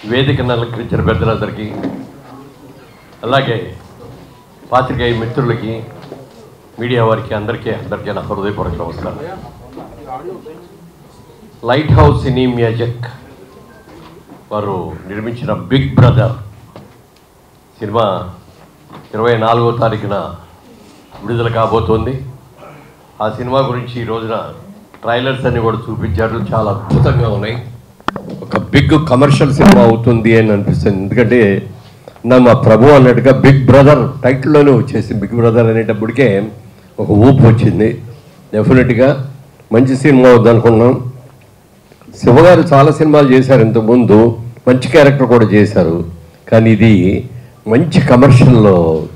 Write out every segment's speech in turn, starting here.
వేదికను అలంకరించిన పెద్దలందరికీ, అలాగే పాత్రికేయ మిత్రులకి, మీడియా వారికి అందరికీ నా హృదయపూర్వక నమస్కారం. లైట్ హౌస్ సినీ మ్యాజిక్ వారు నిర్మించిన బిగ్ బ్రదర్ సినిమా 24వ తారీఖున విడుదల కాబోతోంది. ఆ సినిమా గురించి ఈ రోజున ట్రైలర్స్ అన్ని కూడా చూపించారు. చాలా అద్భుతంగా ఉన్నాయి. ఒక బిగ్ కమర్షియల్ సినిమా అవుతుంది అని అనిపిస్తుంది. ఎందుకంటే మా ప్రభు అన్నట్టుగా బిగ్ బ్రదర్ టైటిల్లోనే వచ్చేసి బిగ్ బ్రదర్ అనేటప్పటికే ఒక ఊపు వచ్చింది. డెఫినెట్గా మంచి సినిమా అవుద్దనుకున్నాం. శివగారు చాలా సినిమాలు చేశారు ఇంతకుముందు, మంచి క్యారెక్టర్ కూడా చేశారు. కానీ ఇది మంచి కమర్షియల్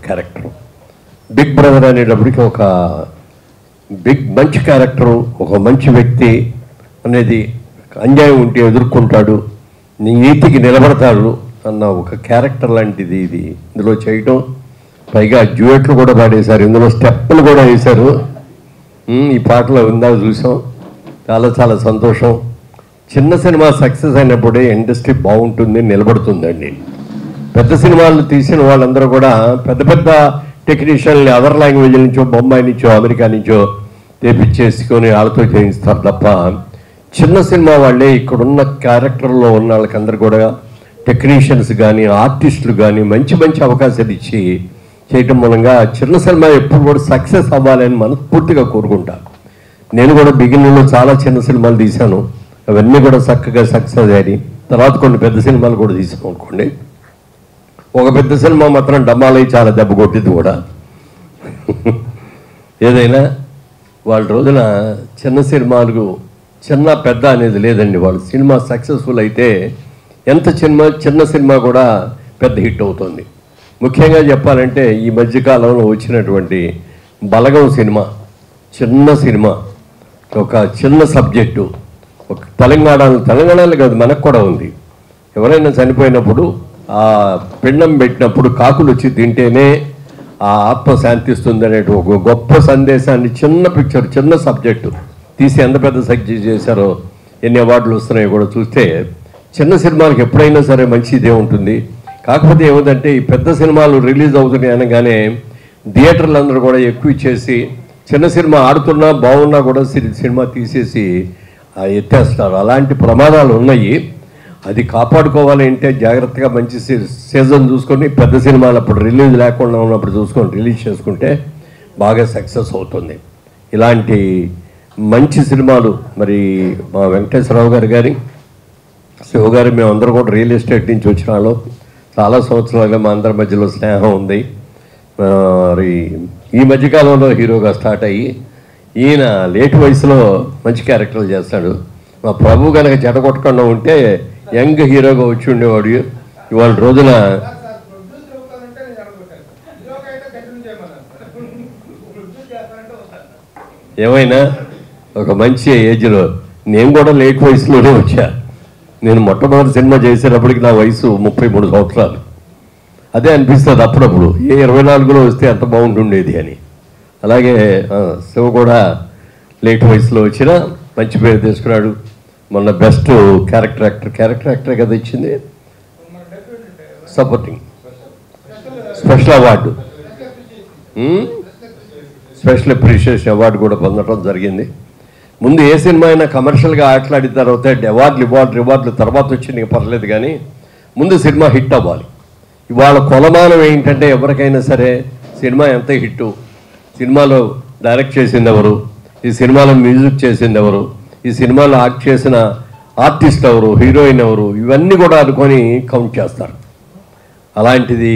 క్యారెక్టర్. బిగ్ బ్రదర్ అనేటప్పటికి ఒక మంచి క్యారెక్టరు, ఒక మంచి వ్యక్తి అనేది అన్యాయం ఉంటే ఎదుర్కొంటాడు, నీతికి నిలబడతాడు అన్న ఒక క్యారెక్టర్ లాంటిది ఇది ఇందులో చేయటం. పైగా డ్యూయెట్లు కూడా పాడేశారు, ఇందులో స్టెప్పులు కూడా వేశారు. ఈ పాటలో ఉందాక చూసాం. చాలా చాలా సంతోషం. చిన్న సినిమా సక్సెస్ అయినప్పుడే ఇండస్ట్రీ బాగుంటుంది, నిలబడుతుందండి. పెద్ద సినిమాలు తీసిన వాళ్ళందరూ కూడా పెద్ద పెద్ద టెక్నీషియన్లు అదర్ లాంగ్వేజ్ నుంచో, బొంబాయి నుంచో, అమెరికా నుంచో తెప్పించేసుకొని వాళ్ళతో చేయిస్తారు తప్ప చిన్న సినిమా వాళ్ళే ఇక్కడున్న క్యారెక్టర్లో ఉన్న వాళ్ళకందరూ కూడా టెక్నీషియన్స్ కానీ ఆర్టిస్టులు కానీ మంచి మంచి అవకాశాలు ఇచ్చి చేయటం మూలంగా చిన్న సినిమా ఎప్పుడు కూడా సక్సెస్ అవ్వాలని మనస్ఫూర్తిగా కోరుకుంటా. నేను కూడా బిగినింగ్లో చాలా చిన్న సినిమాలు తీశాను, అవన్నీ కూడా చక్కగా సక్సెస్ అయ్యాయి. తర్వాత కొన్ని పెద్ద సినిమాలు కూడా తీసాం అనుకోండి. ఒక పెద్ద సినిమా మాత్రం డమ్మాలై చాలా దెబ్బ కొట్టింది కూడా. ఏదైనా వాళ్ళ రోజున చిన్న సినిమాలు చిన్న పెద్ద అనేది లేదండి. వాళ్ళు సినిమా సక్సెస్ఫుల్ అయితే ఎంత చిన్న సినిమా కూడా పెద్ద హిట్ అవుతుంది. ముఖ్యంగా చెప్పాలంటే ఈ మధ్యకాలంలో వచ్చినటువంటి బలగం సినిమా చిన్న సినిమా, ఒక చిన్న సబ్జెక్టు, ఒక తెలంగాణలో కాదు మనకు కూడా ఉంది. ఎవరైనా చనిపోయినప్పుడు ఆ పిండం పెట్టినప్పుడు కాకులు వచ్చి తింటేనే ఆ ఆత్మ శాంతిస్తుంది అనేటు ఒక గొప్ప సందేశాన్ని చిన్న పిక్చర్, చిన్న సబ్జెక్టు తీసి ఎంత పెద్ద సక్సెస్ చేశారో, ఎన్ని అవార్డులు వస్తున్నాయో కూడా చూస్తే చిన్న సినిమాలకు ఎప్పుడైనా సరే మంచి ఇదే ఉంటుంది. కాకపోతే ఏమిటంటే ఈ పెద్ద సినిమాలు రిలీజ్ అవుతున్నాయి అనగానే థియేటర్లు అందరూ కూడా ఎక్కువ ఇచ్చేసి చిన్న సినిమా ఆడుతున్నా బాగున్నా కూడా సినిమా తీసేసి ఎత్తేస్తారు. అలాంటి ప్రమాదాలు ఉన్నాయి. అది కాపాడుకోవాలి అంటే జాగ్రత్తగా మంచి సీజన్ చూసుకొని పెద్ద సినిమాలు అప్పుడు రిలీజ్ లేకుండా ఉన్నప్పుడు చూసుకొని రిలీజ్ చేసుకుంటే బాగా సక్సెస్ అవుతుంది. ఇలాంటి మంచి సినిమాలు మరి మా వెంకటేశ్వరరావు గారు శివగారు మేమందరూ కూడా రియల్ ఎస్టేట్ నుంచి వచ్చిన వాళ్ళు. చాలా సంవత్సరాలుగా మా అందరి మధ్యలో స్నేహం ఉంది. మరి ఈ మధ్యకాలంలో హీరోగా స్టార్ట్ అయ్యి ఈయన లేట్ వయసులో మంచి క్యారెక్టర్లు చేస్తాడు. మా ప్రభు కనుక చెడగొట్టకుండా ఉంటే యంగ్ హీరోగా వచ్చి ఉండేవాడు. ఇవాళ రోజున ఏమైనా ఒక మంచి ఏజ్లో, నేను కూడా లేట్ వయసులోనే వచ్చా. నేను మొట్టమొదటి సినిమా చేసేటప్పటికి నా వయసు 33 సంవత్సరాలు. అదే అనిపిస్తుంది అప్పుడప్పుడు, 24లో వస్తే ఎంత బాగుంటుండేది అని. అలాగే శివ కూడా లేట్ వయసులో వచ్చిన మంచి పేరు తీసుకున్నాడు. మొన్న బెస్ట్ క్యారెక్టర్ యాక్టర్ కదా ఇచ్చింది, supporting special award, special appreciation award కూడా పొందడం జరిగింది. ముందు ఏ సినిమా అయినా కమర్షియల్గా ఆటలాడిన తర్వాత రివార్డులు తర్వాత వచ్చి నీకు పర్లేదు, కానీ ముందు సినిమా హిట్ అవ్వాలి. ఇవాళ కొలమానం ఏంటంటే ఎవరికైనా సరే సినిమా ఎంత హిట్టు, సినిమాలో డైరెక్ట్ చేసింది ఎవరు, ఈ సినిమాలో మ్యూజిక్ చేసింది ఎవరు, ఈ సినిమాలో యాక్ట్ చేసిన ఆర్టిస్ట్ ఎవరు, హీరోయిన్ ఎవరు, ఇవన్నీ కూడా అనుకొని కౌంట్ చేస్తారు. అలాంటిది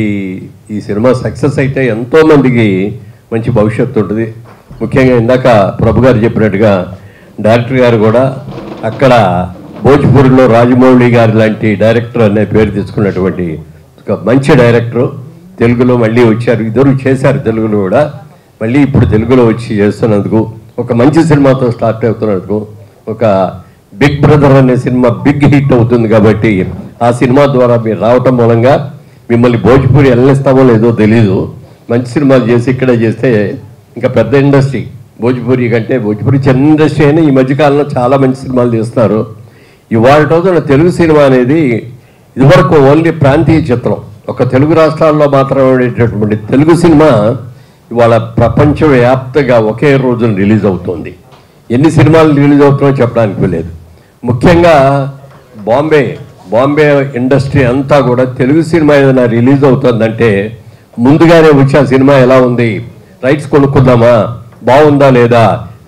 ఈ సినిమా సక్సెస్ అయితే ఎంతోమందికి మంచి భవిష్యత్తు ఉంటుంది. ముఖ్యంగా ఇందాక ప్రభు గారు చెప్పినట్టుగా డైరెక్టర్ గారు కూడా అక్కడ భోజ్పూర్లో రాజమౌళి గారు లాంటి డైరెక్టర్ అనే పేరు తీసుకున్నటువంటి ఒక మంచి డైరెక్టరు తెలుగులో మళ్ళీ వచ్చారు. ఇద్దరు చేశారు తెలుగులో కూడా, మళ్ళీ ఇప్పుడు తెలుగులో వచ్చి చేస్తున్నందుకు, ఒక మంచి సినిమాతో స్టార్ట్ అవుతున్నందుకు, ఒక బిగ్ బ్రదర్ అనే సినిమా బిగ్ హిట్ అవుతుంది కాబట్టి ఆ సినిమా ద్వారా మీరు రావటం మూలంగా మిమ్మల్ని భోజ్పూరి వెళ్ళనిస్తామో లేదో తెలీదు. మంచి సినిమాలు చేసి ఇక్కడే చేస్తే ఇంకా పెద్ద ఇండస్ట్రీ భోజ్పూరి కంటే, భోజ్పూరి చిన్న ఇండస్ట్రీ అయినా ఈ మధ్యకాలంలో చాలా మంచి సినిమాలు చేస్తున్నారు. ఇవాళ రోజున తెలుగు సినిమా అనేది ఇదివరకు ఓన్లీ ప్రాంతీయ చిత్రం, ఒక తెలుగు రాష్ట్రాల్లో మాత్రమే ఉండేటటువంటి తెలుగు సినిమా ఇవాళ ప్రపంచవ్యాప్తంగా ఒకే రోజున రిలీజ్ అవుతుంది. ఎన్ని సినిమాలు రిలీజ్ అవుతుందో చెప్పడానికి లేదు. ముఖ్యంగా బాంబే ఇండస్ట్రీ అంతా కూడా తెలుగు సినిమా ఏదైనా రిలీజ్ అవుతుందంటే ముందుగానే వచ్చి ఆ సినిమా ఎలా ఉంది, రైట్స్ కొనుక్కుందామా, బాగుందా లేదా,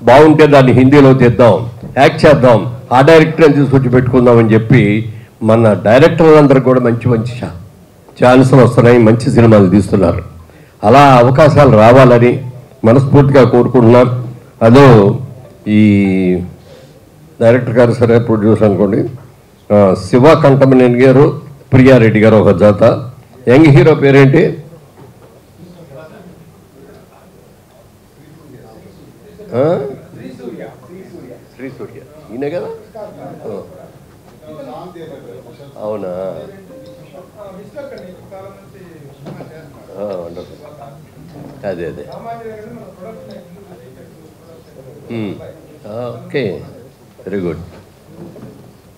బాగుంటే దాన్ని హిందీలో తీద్దాం, యాక్ట్ చేద్దాం, ఆ డైరెక్టర్ని తీసుకొచ్చి పెట్టుకుందామని చెప్పి మన డైరెక్టర్లందరూ కూడా మంచి మంచి ఛాన్సులు వస్తున్నాయి, మంచి సినిమాలు తీస్తున్నారు. అలా అవకాశాలు రావాలని మనస్ఫూర్తిగా కోరుకుంటున్నాం. అదో ఈ డైరెక్టర్ గారు సరే, ప్రొడ్యూసర్ అనుకోండి, శివ కంఠమనేని గారు, ప్రియారెడ్డి గారు ఒక జత. యంగ్ హీరో పేరేంటి? శ్రీ సూర్య. ఈయన కదా? అవునా? అదే ఓకే, వెరీ గుడ్.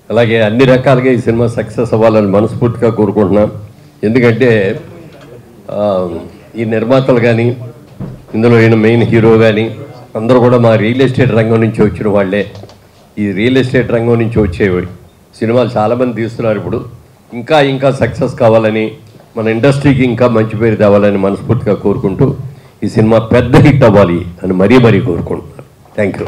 అలాగే అన్ని రకాలుగా ఈ సినిమా సక్సెస్ అవ్వాలని మనస్ఫూర్తిగా కోరుకుంటున్నాం. ఎందుకంటే ఈ నిర్మాతలు కానీ, ఇందులో ఈయన మెయిన్ హీరో కానీ అందరూ కూడా మా రియల్ ఎస్టేట్ రంగం నుంచి వచ్చిన వాళ్ళే. ఈ రియల్ ఎస్టేట్ రంగం నుంచి వచ్చేవి సినిమాలు చాలామంది తీస్తున్నారు. ఇప్పుడు ఇంకా సక్సెస్ కావాలని, మన ఇండస్ట్రీకి ఇంకా మంచి పేరు తేవాలని మనస్ఫూర్తిగా కోరుకుంటూ ఈ సినిమా పెద్ద హిట్ అవ్వాలి అని మరీ కోరుకుంటున్నాను. Thank you.